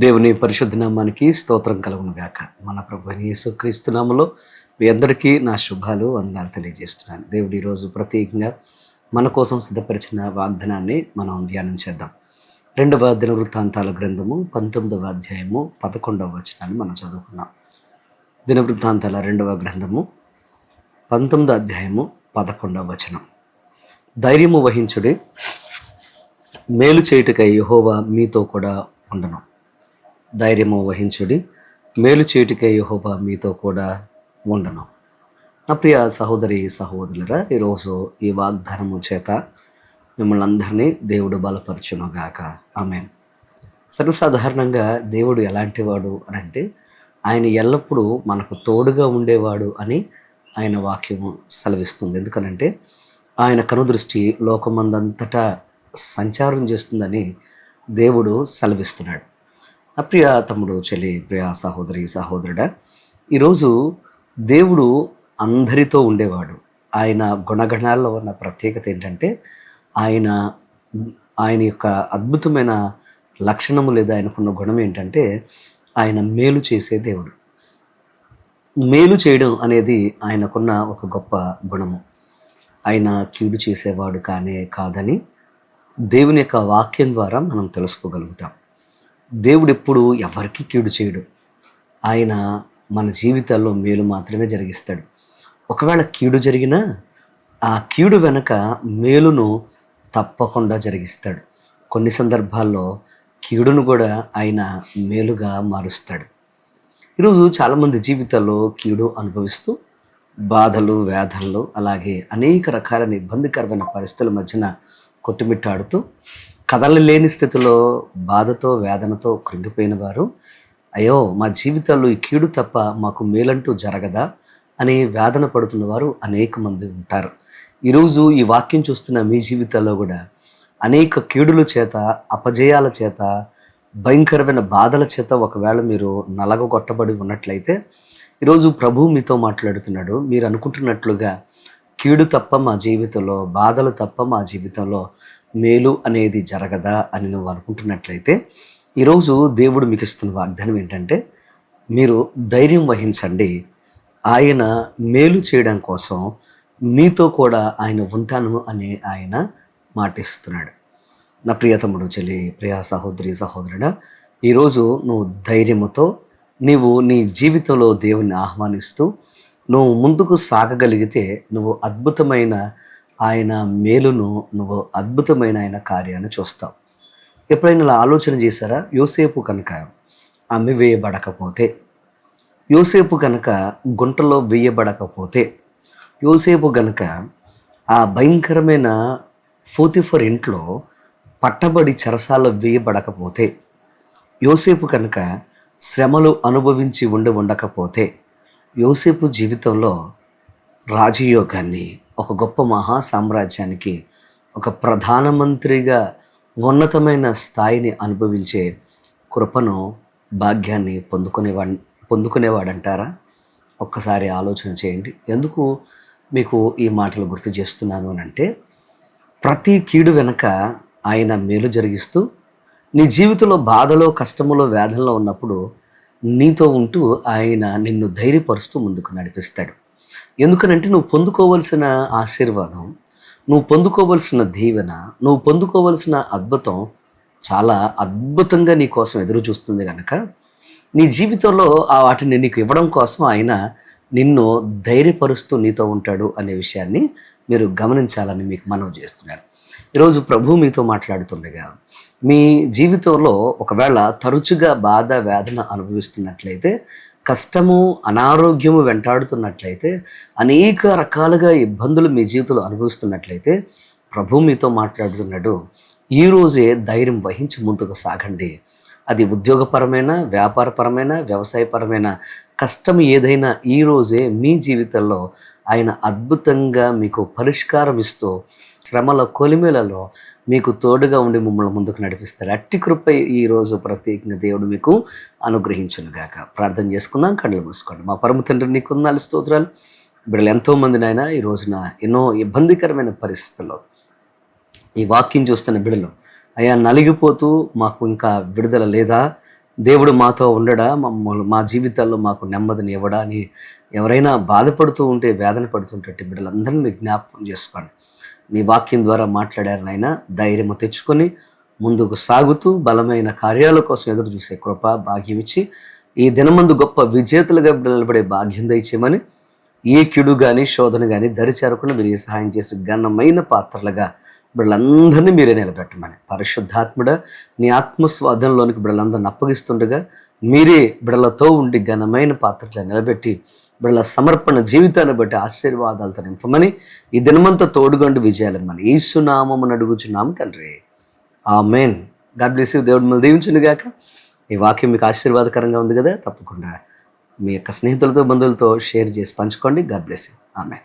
దేవుని పరిశుద్ధ నామానికి స్తోత్రం కలుగును గాక. మన ప్రభు అయిన యేసుక్రీస్తు నామములో మీ అందరికీ నా శుభాలు, వందనాలు తెలియజేస్తున్నాను. దేవుడు ఈరోజు ప్రత్యేకంగా మన కోసం సిద్ధపరిచిన వాగ్దానాన్ని మనం ధ్యానం చేద్దాం. 2వ దినవృత్తాంతాల గ్రంథము 19వ అధ్యాయము 11వ వచనాన్ని మనం చదువుకున్నాం. దినవృత్తాంతాల 2వ గ్రంథము 19వ అధ్యాయము 11వ వచనం. ధైర్యము వహించుడి, మేలు చేయుటకై యెహోవా మీతో కూడా ఉండను. ధైర్యము వహించుడి, మేలు చేయుటకై యెహోవా మీతో కూడా ఉండను. నా ప్రియ సహోదరి సహోదరులరా, ఈరోజు ఈ వాగ్దానము చేత మిమ్మల్ని అందరినీ దేవుడు బలపరచునుగాక. ఆమేన్. సర్వసాధారణంగా దేవుడు ఎలాంటి వాడు అని అంటే, ఆయన ఎల్లప్పుడూ మనకు తోడుగా ఉండేవాడు అని ఆయన వాక్యము సెలవిస్తుంది. ఎందుకనంటే ఆయన కనుదృష్టి లోకమందంతటా సంచారం చేస్తుందని దేవుడు సెలవిస్తున్నాడు. నా ప్రియ తమ్ముడు, చెల్లి, ప్రియ సహోదరి సహోదరుడా, ఈరోజు దేవుడు అందరితో ఉండేవాడు. ఆయన గుణగణాల్లో ఉన్న ప్రత్యేకత ఏంటంటే ఆయన యొక్క అద్భుతమైన లక్షణము లేదా ఆయనకున్న గుణం ఏంటంటే ఆయన మేలు చేసే దేవుడు. మేలు చేయడం అనేది ఆయనకున్న ఒక గొప్ప గుణము. ఆయన కీడు చేసేవాడు కాదని దేవుని యొక్క వాక్యం ద్వారా మనం తెలుసుకోగలుగుతాం. దేవుడు ఎప్పుడు ఎవరికి కీడు చేయడు. ఆయన మన జీవితాల్లో మేలు మాత్రమే జరిగిస్తాడు. ఒకవేళ కీడు జరిగినా ఆ కీడు వెనక మేలును తప్పకుండా జరిగిస్తాడు. కొన్ని సందర్భాల్లో కీడును కూడా ఆయన మేలుగా మారుస్తాడు. ఈరోజు చాలామంది జీవితాల్లో కీడు అనుభవిస్తూ బాధలు, వేదనలు, అలాగే అనేక రకాలైన ఇబ్బందికరమైన పరిస్థితుల మధ్యన కొట్టుమిట్టాడుతూ కదలలేని స్థితిలో బాధతో, వేదనతో కృంగిపోయిన వారు, అయ్యో మా జీవితాల్లో ఈ కీడు తప్ప మాకు మేలంటూ జరగదా అని వేదన పడుతున్న వారు అనేక మంది ఉంటారు. ఈరోజు ఈ వాక్యం చూస్తున్న మీ జీవితాల్లో కూడా అనేక కీడుల చేత, అపజయాల చేత, భయంకరమైన బాధల చేత ఒకవేళ మీరు నలగొట్టబడి ఉన్నట్లయితే ఈరోజు ప్రభువు మీతో మాట్లాడుతున్నాడు. మీరు అనుకుంటున్నట్లుగా కీడు తప్ప మా జీవితంలో, బాధలు తప్ప మా జీవితంలో మేలు అనేది జరగదా అని నువ్వు అనుకుంటున్నట్లయితే ఈరోజు దేవుడు మీకు ఇస్తున్న వాగ్దానం ఏంటంటే, మీరు ధైర్యం వహించండి, ఆయన మేలు చేయడం కోసం మీతో కూడా ఆయన ఉంటాను అని ఆయన మాటిస్తున్నాడు. నా ప్రియతముడు, చెల్లి, ప్రియ సహోదరి సహోదరుడా, ఈరోజు నువ్వు ధైర్యముతో నీవు నీ జీవితంలో దేవుణ్ణి ఆహ్వానిస్తూ నువ్వు ముందుకు సాగగలిగితే నువ్వు అద్భుతమైన ఆయన మేలును, నువ్వు అద్భుతమైన ఆయన కార్యాన్ని చూస్తావు. ఎప్పుడైనా ఇలా ఆలోచన చేశారా? యోసేపు కనుక వేయబడకపోతే, యోసేపు కనుక గుంటలో వేయబడకపోతే, యోసేపు కనుక ఆ భయంకరమైన పోతీఫర్ ఇంట్లో పట్టబడి చెరసాల్లో వేయబడకపోతే, యోసేపు కనుక శ్రమలు అనుభవించి ఉండకపోతే, యోసేపు జీవితంలో రాజయోగాన్ని, ఒక గొప్ప మహా సామ్రాజ్యానికి ఒక ప్రధానమంత్రిగా ఉన్నతమైన స్థాయిని అనుభవించే కృపను, భాగ్యాన్ని పొందుకునేవాడంటారా? ఒక్కసారి ఆలోచన చేయండి. ఎందుకు మీకు ఈ మాటలు గుర్తు చేస్తున్నాను అని అంటే, ప్రతి కీడు వెనక ఆయన మేలు జరిగిస్తూ నీ జీవితంలో బాధలో, కష్టములో, వేదనలో ఉన్నప్పుడు నీతో ఉంటూ ఆయన నిన్ను ధైర్యపరుస్తూ ముందుకు నడిపిస్తాడు. ఎందుకనంటే నువ్వు పొందుకోవలసిన ఆశీర్వాదం, నువ్వు పొందుకోవలసిన దీవెన, నువ్వు పొందుకోవలసిన అద్భుతం చాలా అద్భుతంగా నీ కోసం ఎదురు చూస్తుంది కనుక నీ జీవితంలో ఆ వాటిని నీకు ఇవ్వడం కోసం ఆయన నిన్ను ధైర్యపరుస్తూ నీతో ఉంటాడు అనే విషయాన్ని మీరు గమనించాలని మీకు మనవి చేస్తున్నాను. ఈరోజు ప్రభు మీతో మాట్లాడుతుండగా మీ జీవితంలో ఒకవేళ తరచుగా బాధ, వేదన అనుభవిస్తున్నట్లయితే, కష్టము, అనారోగ్యము వెంటాడుతున్నట్లయితే, అనేక రకాలుగా ఇబ్బందులు మీ జీవితంలో అనుభవిస్తున్నట్లయితే ప్రభు మీతో మాట్లాడుతున్నాడు. ఈరోజే ధైర్యం వహించి ముందుకు సాగండి. అది ఉద్యోగపరమైన, వ్యాపారపరమైన, వ్యవసాయపరమైన కష్టం ఏదైనా ఈరోజే మీ జీవితంలో ఆయన అద్భుతంగా మీకు పరిష్కారం ఇస్తూ శ్రమల కొలిమేలలో మీకు తోడుగా ఉండి మిమ్మల్ని ముందుకు నడిపిస్తారు. అట్టి కృప ఈరోజు ప్రత్యేకంగా దేవుడు మీకు అనుగ్రహించునుగాక. ప్రార్థన చేసుకుందాం. కళ్ళు మూసుకోండి. మా పరమ తండ్రి నీకు వందనాలు, స్తోత్రాలు. బిడ్డలు ఎంతోమంది నాయన ఈ రోజున ఎన్నో ఇబ్బందికరమైన పరిస్థితుల్లో ఈ వాక్యం చూస్తున్న బిడ్డలు, అయ్యా నలిగిపోతూ మాకు ఇంకా విడుదల లేదా, దేవుడు మాతో ఉండడా, మా జీవితాల్లో మాకు నెమ్మదిని ఇవ్వడా అని ఎవరైనా బాధపడుతూ ఉంటే, వేదన పడుతుంటే బిడ్డలందరినీ జ్ఞాపకం చేసుకోండి. నీ వాక్యం ద్వారా మాట్లాడారు నాయన. ధైర్యము తెచ్చుకొని ముందుకు సాగుతూ బలమైన కార్యాల కోసం ఎదురు చూసే కృప భాగ్యం ఇచ్చి ఈ దినమందు గొప్ప విజేతలుగా నిలబడే భాగ్యం దయచేయమని, ఏ కిడు కానీ శోధన కానీ దరిచేరకుండా మీరు ఏ సహాయం చేసి ఘనమైన పాత్రలుగా బిడ్డలందరినీ మీరే నిలబెట్టమని, పరిశుద్ధాత్ముడ నీ ఆత్మస్వాధంలోనికి బిడ్డలందరిని అప్పగిస్తుండగా మీరే బిడ్డలతో ఉండి ఘనమైన పాత్రగా నిలబెట్టి బిడ్డల సమర్పణ జీవితాన్ని బట్టి ఆశీర్వాదాలతో నింపమని, ఈ దినమంతా తోడుగండి విజయాలమ్మని యేసు నామమున అడుగుచున్నాము తండ్రి. ఆమేన్. God bless you. దేవుడు మిమ్మల్ని దీవించును గాక. ఈ వాక్యం మీకు ఆశీర్వాదకరంగా ఉంది కదా, తప్పకుండా మీ యొక్క స్నేహితులతో బంధువులతో షేర్ చేసి పంచుకోండి. God bless you. ఆమేన్.